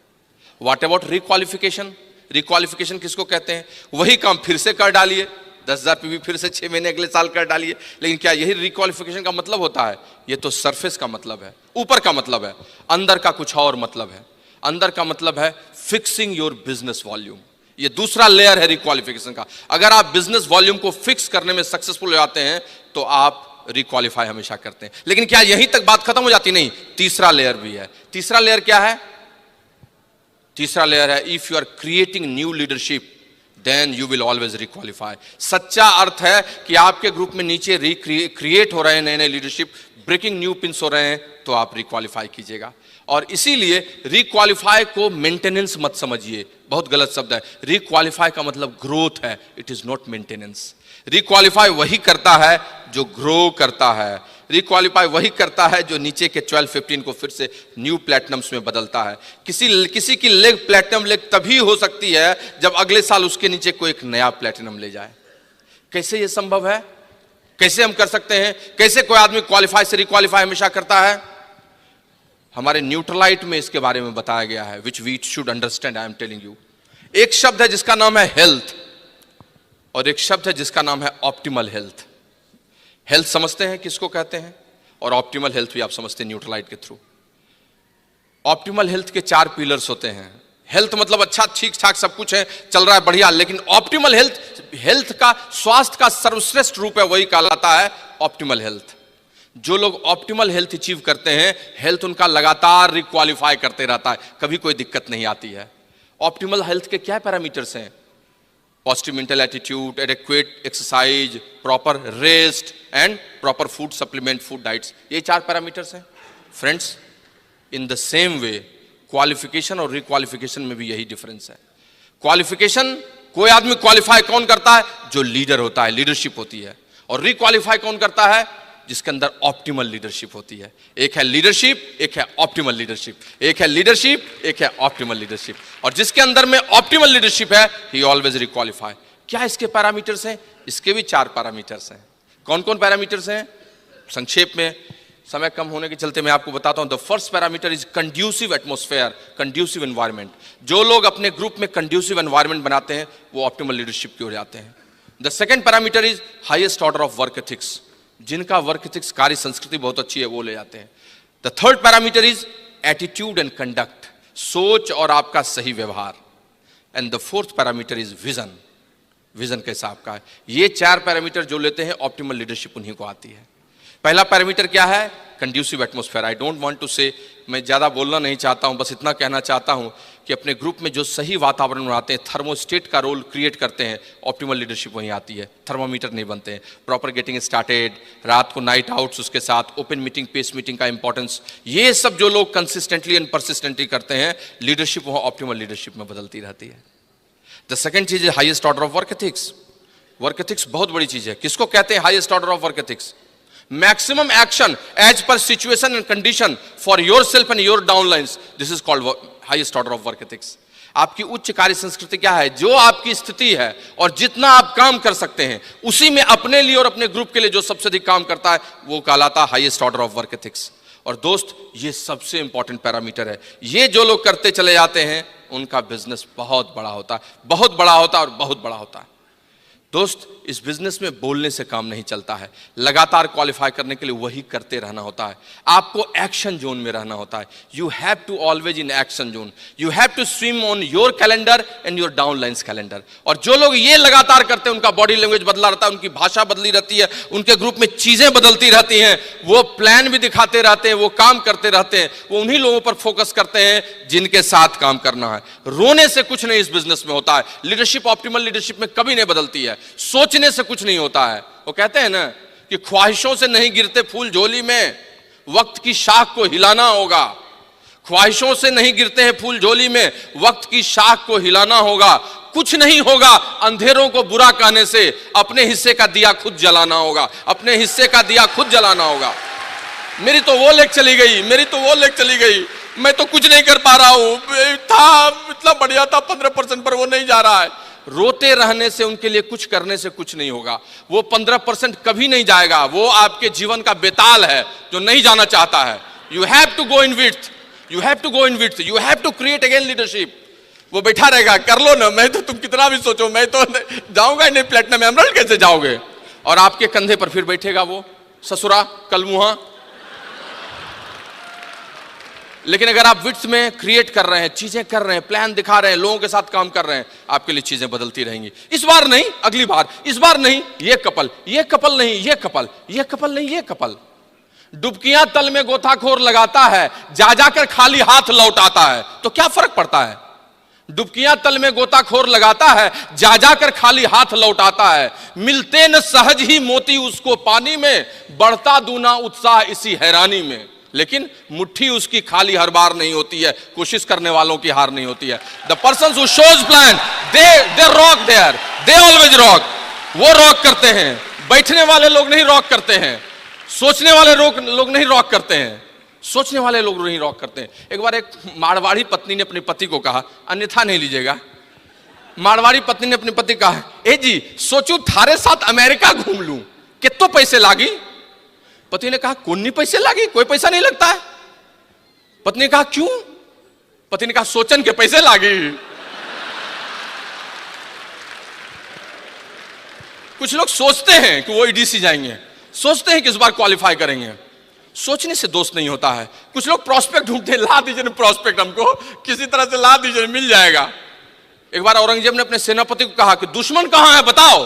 What about रिक्वालिफिकेशन? रिक्वालिफिकेशन किसको कहते हैं? वही काम फिर से कर डालिए, 10,000 PV फिर से 6 महीने अगले साल कर डालिए। लेकिन क्या यही रिक्वालिफिकेशन का मतलब होता है? ये तो सरफेस का मतलब है, ऊपर का मतलब है, अंदर का कुछ और मतलब है। अंदर का मतलब है फिक्सिंग योर बिजनेस वॉल्यूम। ये दूसरा लेयर है रिक्वालिफिकेशन का। अगर आप बिजनेस वॉल्यूम को फिक्स करने में सक्सेसफुल हो जाते हैं तो आप रिक्वालिफाई हमेशा करते हैं। लेकिन क्या यहीं तक बात खत्म हो जाती? नहीं, तीसरा लेयर भी है। तीसरा लेयर क्या है? तीसरा लेयर है if you are creating new leadership then you will always requalify. सच्चा अर्थ है कि आपके ग्रुप में नीचे क्रिएट हो रहे हैं नए नए लीडरशिप, ब्रेकिंग न्यू पिंस हो रहे हैं, तो आप रिक्वालिफाई कीजिएगा। और इसीलिए रिक्वालिफाई को मेंटेनेंस मत समझिए, बहुत गलत शब्द है। रिक्वालिफाई का मतलब ग्रोथ है, इट इज नॉट मेंटेनेंस। रिक्वालिफाई वही करता है जो ग्रो करता है। रिक्वालिफाई वही करता है जो नीचे के 12-15 को फिर से न्यू प्लैटिनम्स में बदलता है। किसी की लेग प्लैटिनम लेग तभी हो सकती है जब अगले साल उसके नीचे कोई एक नया प्लैटिनम ले जाए। कैसे ये संभव है? कैसे हम कर सकते हैं? कैसे कोई आदमी क्वालिफाई से रिक्वालिफाई हमेशा करता है? हमारे न्यूट्रलाइट में इसके बारे में बताया गया है, which we should understand, I am telling you. एक शब्द है जिसका नाम है हेल्थ, और एक शब्द है जिसका नाम है ऑप्टिमल हेल्थ। हेल्थ समझते हैं किसको कहते हैं, और ऑप्टिमल हेल्थ भी आप समझते हैं न्यूट्रलाइट के थ्रू। ऑप्टिमल हेल्थ के 4 पिलर्स होते हैं। हेल्थ मतलब अच्छा, ठीक ठाक सब कुछ है, चल रहा है बढ़िया, लेकिन ऑप्टिमल हेल्थ, हेल्थ का, स्वास्थ्य का सर्वश्रेष्ठ रूप है, वही कहलाता है ऑप्टिमल हेल्थ। जो लोग ऑप्टिमल हेल्थ अचीव करते हैं, हेल्थ उनका लगातार रिक्वालिफाई करते रहता है, कभी कोई दिक्कत नहीं आती है। ऑप्टिमल हेल्थ के क्या पैरामीटर्स हैं? Positive mental attitude, adequate exercise, proper rest and proper food supplement, food diets, ये 4 पैरामीटर्स हैं। Friends, in the same way qualification और रिक्वालिफिकेशन में भी यही डिफरेंस है। क्वालिफिकेशन, कोई आदमी क्वालिफाई कौन करता है? जो लीडर होता है, लीडरशिप होती है। और रिक्वालिफाई कौन करता है? जिसके अंदर ऑप्टिमल लीडरशिप होती है। एक है लीडरशिप, एक है ऑप्टिमल लीडरशिप, एक है लीडरशिप, एक है ऑप्टिमल लीडरशिप। और जिसके अंदर में ऑप्टिमल लीडरशिप है, ही ऑलवेज रिक्वालिफाई। क्या इसके पैरामीटर्स हैं? इसके भी 4 पैरामीटर्स हैं। कौन कौन पैरामीटर्स हैं? संक्षेप में, समय कम होने के चलते मैं आपको बताता हूं। The first parameter is conducive atmosphere, conducive environment. जो लोग अपने ग्रुप में कंड्यूसिव एनवायरनमेंट बनाते हैं, वो ऑप्टिमल लीडरशिप की ओर जाते हैं। The second parameter is highest order of work ethics. जिनका वर्क एथिक्स, कार्य संस्कृति बहुत अच्छी है, वो ले जाते हैं। The third parameter is attitude and conduct, सोच और आपका सही व्यवहार। And the fourth parameter is vision, vision कैसा आपका है। ये 4 पैरामीटर जो लेते हैं, ऑप्टिमल लीडरशिप उन्हीं को आती है। पहला पैरामीटर क्या है? Conducive atmosphere. I don't want to say, मैं ज़्यादा बोलना नहीं चाहता हूं, बस इतना कहना चाहता हूं कि अपने ग्रुप में जो सही वातावरण बनाते हैं, थर्मोस्टेट का रोल क्रिएट करते हैं, ऑप्टिमल लीडरशिप वहीं आती है। थर्मोमीटर नहीं बनते हैं। प्रॉपर गेटिंग स्टार्टेड, रात को नाइट आउट्स, उसके साथ ओपन मीटिंग, पेस मीटिंग का इंपॉर्टेंस, ये सब जो लोग कंसिस्टेंटली एंड परसिस्टेंटली करते हैं, लीडरशिप वहाँ ऑप्टिमल लीडरशिप में बदलती रहती है। द सेकेंड चीज है highest order of work ethics. Work ethics बहुत बड़ी चीज है। किसको कहते हैं highest order of work ethics? Maximum action as per situation and condition for yourself and your downlines, this is called highest order of work ethics. आपकी उच्च कार्य संस्कृति क्या है? जो आपकी स्थिति है और जितना आप काम कर सकते हैं, उसी में अपने लिए और अपने ग्रुप के लिए जो सबसे अधिक काम करता है, वो कहलाता है highest order of work ethics. और दोस्त, ये सबसे इंपॉर्टेंट पैरामीटर है। ये जो लोग करते चले जाते हैं, उनका बिजनेस बहुत बड़ा होता है, बहुत बड़ा होता है और बहुत बड़ा होता है। दोस्त, इस बिजनेस में बोलने से काम नहीं चलता है। लगातार क्वालिफाई करने के लिए वही करते रहना होता है। आपको एक्शन जोन में रहना होता है। You have to always in action zone. You have to swim on your calendar and your downlines calendar. और जो लोग ये लगातार करते हैं, उनका बॉडी लैंग्वेज बदला रहता है, उनकी भाषा बदली रहती है, उनके ग्रुप में चीजें बदलती रहती हैं, वो प्लान भी दिखाते रहते हैं, वो काम करते रहते हैं, वो उन्हीं लोगों पर फोकस करते हैं जिनके साथ काम करना है। रोने से कुछ नहीं इस बिजनेस में होता है। लीडरशिप ऑप्टिमल लीडरशिप में कभी नहीं बदलती है। सोचने से कुछ नहीं होता है। वो कहते हैं ना कि ख्वाहिशों से नहीं गिरते फूल झोली में, वक्त की शाख को हिलाना होगा। ख्वाहिशों से नहीं गिरते हैं फूल झोली में, वक्त की शाख को हिलाना होगा। कुछ नहीं होगा अंधेरों को बुरा कहने से, अपने हिस्से का दिया खुद जलाना होगा। अपने हिस्से का दिया खुद जलाना होगा। मेरी तो वो लेग चली गई, मेरी तो वो लेग चली गई, मैं तो कुछ नहीं कर पा रहा हूं, था इतना बढ़िया था 15% पर वो नहीं जा रहा है। रोते रहने से, उनके लिए कुछ करने से कुछ नहीं होगा। वो 15% कभी नहीं जाएगा। वो आपके जीवन का बेताल है जो नहीं जाना चाहता है। You have to go in width, you have to go in width, you have to create again leadership. वो बैठा रहेगा, कर लो ना, मैं तो, तुम कितना भी सोचो, मैं तो जाऊंगा नहीं, प्लेटिनम एमराल्ड कैसे जाओगे? और आपके कंधे पर फिर बैठेगा वो ससुरा कलमुहा। लेकिन अगर आप विट्स में क्रिएट कर रहे हैं, चीजें कर रहे हैं, प्लान दिखा रहे हैं, लोगों के साथ काम कर रहे हैं, आपके लिए चीजें बदलती रहेंगी। इस बार नहीं, अगली बार, इस बार नहीं, ये कपल, ये कपल नहीं, ये कपल, ये कपल नहीं, ये कपल। डुबकियां तल में गोताखोर लगाता है, जा जाकर खाली हाथ लौट आता है, तो क्या फर्क पड़ता है? डुबकियां तल में गोताखोर लगाता है, जा जाकर खाली हाथ लौट आता है। मिलते न सहज ही मोती उसको पानी में, बढ़ता दूना उत्साह इसी हैरानी में। लेकिन मुट्ठी उसकी खाली हर बार नहीं होती है, कोशिश करने वालों की हार नहीं होती है। The persons who shows plan, they rock there, they always rock. वो रॉक करते हैं। बैठने वाले लोग नहीं रॉक करते हैं, सोचने वाले लोग नहीं रॉक करते हैं, सोचने वाले लोग नहीं रॉक करते हैं। एक बार एक मारवाड़ी पत्नी ने अपने पति को कहा, अन्यथा नहीं लीजिएगा, मारवाड़ी पत्नी ने अपने पति को कहा, ए जी सोचू थारे साथ अमेरिका घूम लूं, कितो पैसे लागी? पति ने कहा, कौन नहीं पैसे लागी, कोई पैसा नहीं लगता है। पत्नी ने कहा क्यों? पति ने कहा सोचन के पैसे लागी। कुछ लोग सोचते हैं कि वो ईडीसी जाएंगे, सोचते हैं कि इस बार क्वालिफाई करेंगे। सोचने से दोस्त नहीं होता है। कुछ लोग प्रोस्पेक्ट ढूंढते हैं, ला दीजिए प्रोस्पेक्ट, हमको किसी तरह से ला दीजिए, मिल जाएगा। एक बार औरंगजेब ने अपने सेनापति को कहा कि दुश्मन कहां है बताओ।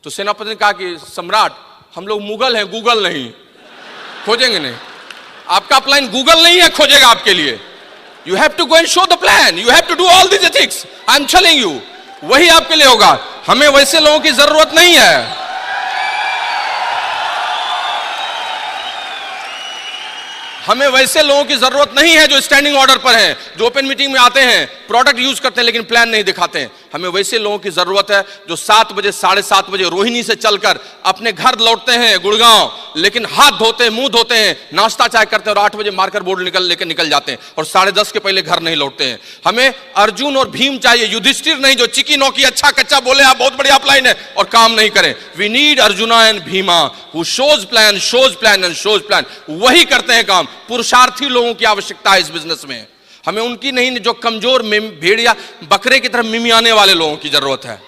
तो सेनापति ने कहा कि सम्राट, हम लोग मुगल हैं, गूगल नहीं, खोजेंगे नहीं। आपका अपलाइन गूगल नहीं है, खोजेगा आपके लिए। You have to go and show the plan, you have to do all this ethics, I am telling you, वही आपके लिए होगा। हमें वैसे लोगों की जरूरत नहीं है। हमें वैसे लोगों की जरूरत नहीं है जो स्टैंडिंग ऑर्डर पर हैं, जो ओपन मीटिंग में आते हैं, प्रोडक्ट यूज करते हैं लेकिन प्लान नहीं दिखाते हैं। हमें वैसे लोगों की जरूरत है जो 7 बजे 7:30 बजे रोहिणी से चलकर अपने घर लौटते हैं गुड़गांव, लेकिन हाथ धोते हैं, मुंह धोते हैं, नाश्ता चाय करते हैं और 8 बजे मार्कर बोर्ड लेकर निकल जाते हैं और 10:30 के पहले घर नहीं लौटते हैं। हमें अर्जुन और भीम चाहिए, युधिष्ठिर नहीं जो चिकी नौकी अच्छा कच्चा बोले आप बहुत बढ़िया अपलाइन है और काम नहीं करें। We need Arjuna and Bhima who shows plan and shows plan. वही करते हैं काम। पुरुषार्थी लोगों की आवश्यकता है इस बिजनेस में। हमें उनकी नहीं, जो कमजोर भेड़ या बकरे की तरह मिमियाने वाले लोगों की जरूरत है।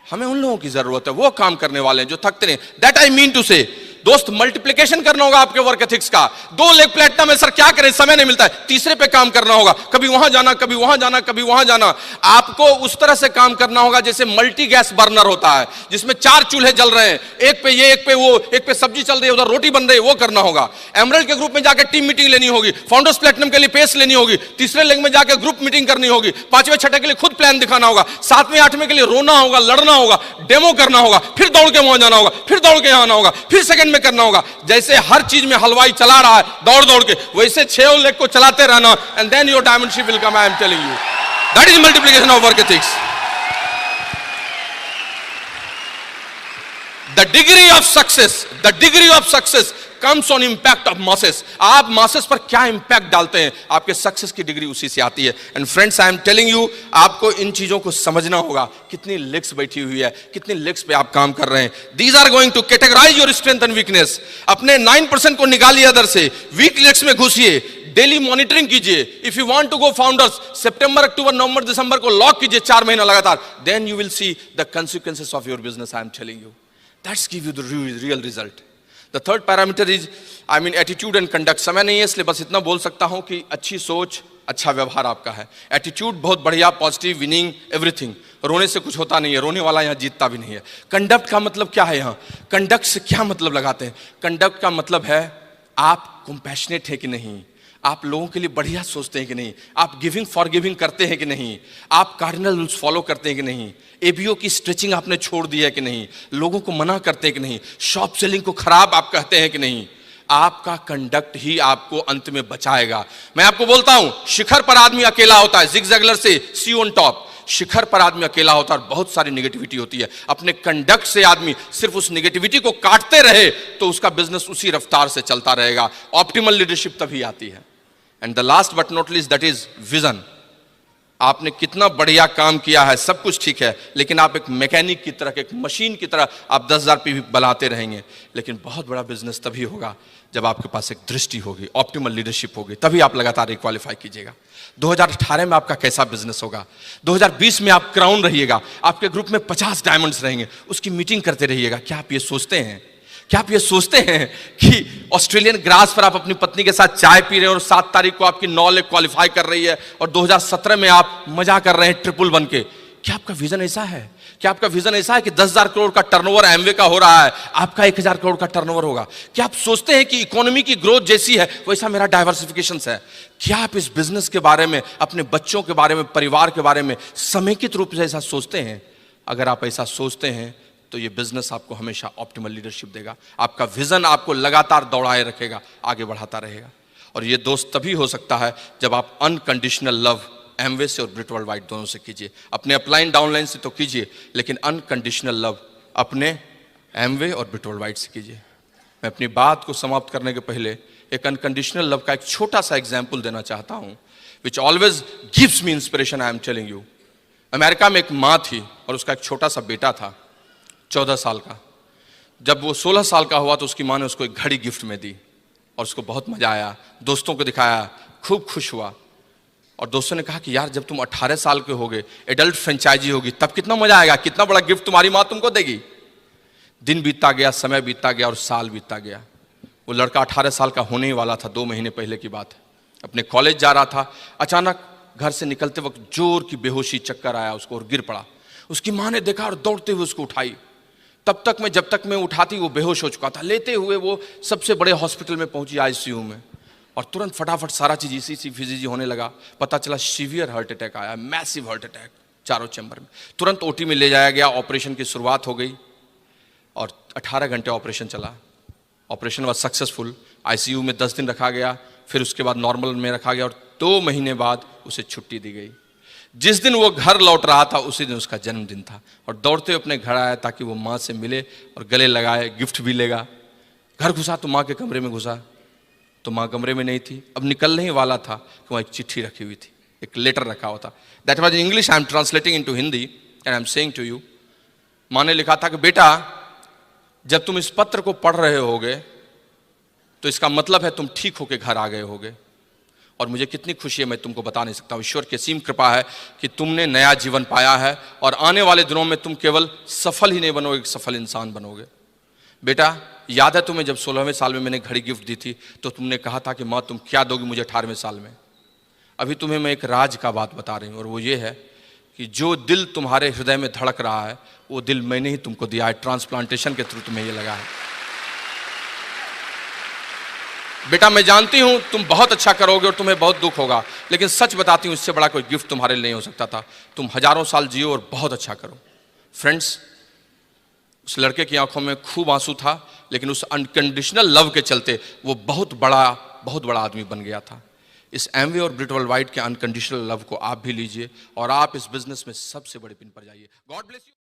हमें उन लोगों की जरूरत है, वो काम करने वाले हैं जो थकते नहीं। दैट आई मीन टू से दोस्त, मल्टीप्लिकेशन करना होगा आपके वर्क एथिक्स का। 2 लेग प्लेटिनम है सर, क्या करें, समय नहीं मिलता है। तीसरे पे काम करना होगा, कभी वहां जाना, कभी वहां जाना, कभी वहां जाना। आपको उस तरह से काम करना होगा जैसे मल्टी गैस बर्नर होता है, जिसमें 4 चूल्हे जल रहे हैं, एक पे ये, एक पे वो, एक पे सब्जी चल रही है, उधर रोटी बन रही है, वो करना होगा। एमरल्ड के ग्रुप में जाकर टीम मीटिंग लेनी होगी, फाउंडर्स प्लेटिनम के लिए पेस लेनी होगी, तीसरे लेग में जाकर ग्रुप मीटिंग करनी होगी, 5वें 6ठे के लिए खुद प्लान दिखाना होगा, 7वें 8वें के लिए रोना होगा, लड़ना होगा, डेमो करना होगा, फिर दौड़ के वहां जाना होगा, फिर दौड़ के यहां आना होगा, फिर सेकंड में करना होगा। जैसे हर चीज में हलवाई चला रहा है दौड़ दौड़ के, वैसे 6 लेग को चलाते रहना, and then your diamond ship will come. I am telling you, that is multiplication of work ethics. The degree of success comes on impact of masses. आप मासेस पर क्या इंपैक्ट डालते हैं, आपके सक्सेस की डिग्री उसी से आती है। And friends, I am telling you, आपको इन चीजों को समझना होगा। कितनी लेग्स बैठी हुई है, कितनी लेग्स पे आप काम कर रहे हैं। These are going to categorise your strength and weakness. अपने 9% को निकालिए अदर से, वीक लेग्स में घुसिए, डेली मॉनिटरिंग कीजिए। If you want to go founders, सितंबर, अक्टूबर, नवंबर, दिसंबर को लॉक कीजिए 4 महीना लगातार, then you will see the consequences of your business. I am telling you, that's give you the real result. The third parameter is attitude and conduct. समय नहीं है इसलिए बस इतना बोल सकता हूं कि अच्छी सोच, अच्छा व्यवहार आपका है। एटीट्यूड बहुत बढ़िया, पॉजिटिव, विनिंग, एवरीथिंग। रोने से कुछ होता नहीं है, रोने वाला यहाँ जीतता भी नहीं है। कंडक्ट का मतलब क्या है, यहाँ कंडक्ट से क्या मतलब लगाते हैं? कंडक्ट का मतलब है आप कंपैशनेट है कि नहीं, आप लोगों के लिए बढ़िया सोचते हैं कि नहीं, आप गिविंग फॉरगिविंग करते हैं कि नहीं, आप कार्डिनल रूल्स फॉलो करते हैं कि नहीं, एबीओ की स्ट्रेचिंग आपने छोड़ दी है कि नहीं, लोगों को मना करते हैं कि नहीं, शॉप सेलिंग को खराब आप कहते हैं कि नहीं। आपका कंडक्ट ही आपको अंत में बचाएगा। मैं आपको बोलता हूं, शिखर पर आदमी अकेला होता है, जिग जैगलर से सी ऑन टॉप। शिखर पर आदमी अकेला होता है और बहुत सारी नेगेटिविटी होती है। अपने कंडक्ट से आदमी सिर्फ उस नेगेटिविटी को काटते रहे तो उसका बिजनेस उसी रफ्तार से चलता रहेगा। ऑप्टिमल लीडरशिप तभी आती है। And the last but not least, that is vision. आपने कितना बढ़िया काम किया है, सब कुछ ठीक है, लेकिन आप एक मैकेनिक की तरह, एक मशीन की तरह आप 10,000 पीवी बनाते रहेंगे, लेकिन बहुत बड़ा बिजनेस तभी होगा जब आपके पास एक दृष्टि होगी, ऑप्टिमल लीडरशिप होगी, तभी आप लगातार क्वालिफाई कीजिएगा। 2018 में आपका कैसा बिजनेस होगा, 2020 में आप क्राउन रहिएगा, आपके ग्रुप में 50 डायमंड्स रहेंगे, उसकी मीटिंग करते रहिएगा। क्या आप ये सोचते हैं, क्या आप ये सोचते हैं कि ऑस्ट्रेलियन ग्रास पर आप अपनी पत्नी के साथ चाय पी रहे हैं और 7 तारीख को आपकी 9 लेग क्वालिफाई कर रही है और 2017 में आप मजा कर रहे हैं ट्रिपल बन के? क्या आपका विजन ऐसा है? क्या आपका विजन ऐसा है कि 10,000 करोड़ का टर्नओवर एमवे का हो रहा है, आपका 1,000 करोड़ का टर्नओवर होगा? क्या आप सोचते हैं कि इकोनॉमी की ग्रोथ जैसी है वैसा मेरा डाइवर्सिफिकेशन है? क्या आप इस बिजनेस के बारे में, अपने बच्चों के बारे में, परिवार के बारे में समेकित रूप से ऐसा सोचते हैं? अगर आप ऐसा सोचते हैं तो ये बिजनेस आपको हमेशा ऑप्टिमल लीडरशिप देगा। आपका विजन आपको लगातार दौड़ाए रखेगा, आगे बढ़ाता रहेगा। और ये दोस्त तभी हो सकता है जब आप अनकंडीशनल लव एमवे से और ब्रिट वर्ल्ड वाइड दोनों से कीजिए। अपने अपलाइन डाउनलाइन से तो कीजिए, लेकिन अनकंडीशनल लव अपने एमवे और ब्रिट वर्ल्ड वाइड से कीजिए। मैं अपनी बात को समाप्त करने के पहले एक अनकंडीशनल लव का एक छोटा सा एग्जाम्पल देना चाहता हूँ, which always gives me inspiration. I am telling you, America में एक माँ थी और उसका एक छोटा सा बेटा था 14 साल का। जब वो 16 साल का हुआ तो उसकी माँ ने उसको एक घड़ी गिफ्ट में दी। और उसको बहुत मजा आया, दोस्तों को दिखाया, खूब खुश हुआ। और दोस्तों ने कहा कि यार जब तुम 18 साल के होगे, एडल्ट फ्रेंचाइजी होगी, तब कितना मजा आएगा, कितना बड़ा गिफ्ट तुम्हारी माँ तुमको देगी। दिन बीतता गया, समय बीतता गया और साल बीतता गया। वो लड़का 18 साल का होने ही वाला था, 2 महीने पहले की बात है। अपने कॉलेज जा रहा था, अचानक घर से निकलते वक्त जोर की बेहोशी, चक्कर आया उसको और गिर पड़ा। उसकी माँ ने देखा और दौड़ते हुए उसको उठाई। जब तक मैं उठाती वो बेहोश हो चुका था। लेते हुए वो सबसे बड़े हॉस्पिटल में पहुंची, आईसीयू में, और तुरंत फटाफट सारा चीज इसी फिजिजी होने लगा। पता चला सीवियर हार्ट अटैक आया, मैसिव हार्ट अटैक, चारों चैम्बर में। तुरंत ओटी में ले जाया गया, ऑपरेशन की शुरुआत हो गई और 18 घंटे ऑपरेशन चला। Operation was successful. आईसीयू में 10 दिन रखा गया, फिर उसके बाद नॉर्मल में रखा गया और 2 महीने बाद उसे छुट्टी दी गई। जिस दिन वो घर लौट रहा था उसी दिन उसका जन्मदिन था और दौड़ते हुए अपने घर आया ताकि वो माँ से मिले और गले लगाए, गिफ्ट भी लेगा। घर घुसा तो माँ के कमरे में घुसा तो माँ कमरे में नहीं थी। अब निकलने ही वाला था कि वहाँ एक चिट्ठी रखी हुई थी, एक लेटर रखा हुआ था। That was in English, I am translating into Hindi and I am saying to you. माँ ने लिखा था कि बेटा जब तुम इस पत्र को पढ़ रहे होगे तो इसका मतलब है तुम ठीक होके घर आ गए होगे। और मुझे कितनी खुशी है मैं तुमको बता नहीं सकता हूँ। ईश्वर की असीम कृपा है कि तुमने नया जीवन पाया है और आने वाले दिनों में तुम केवल सफल ही नहीं बनोगे, सफल इंसान बनोगे। बेटा याद है तुम्हें जब 16वें साल में मैंने घड़ी गिफ्ट दी थी तो तुमने कहा था कि माँ तुम क्या दोगी मुझे 18वें साल में। अभी तुम्हें मैं एक राज का बात बता रही हूँ और वो ये है कि जो दिल तुम्हारे हृदय में धड़क रहा है वो दिल मैंने ही तुमको दिया है, ट्रांसप्लांटेशन के थ्रू तुम्हें ये लगा है। बेटा मैं जानती हूं तुम बहुत अच्छा करोगे और तुम्हें बहुत दुख होगा, लेकिन सच बताती हूं इससे बड़ा कोई गिफ्ट तुम्हारे लिए नहीं हो सकता था। तुम हजारों साल जियो और बहुत अच्छा करो। फ्रेंड्स, उस लड़के की आंखों में खूब आंसू था, लेकिन उस अनकंडीशनल लव के चलते वो बहुत बड़ा आदमी बन गया था। इस एमवे और ब्रिट वर्ल्ड वाइड के अनकंडीशनल लव को आप भी लीजिए और आप इस बिजनेस में सबसे बड़े पिन पर जाइए। God bless you.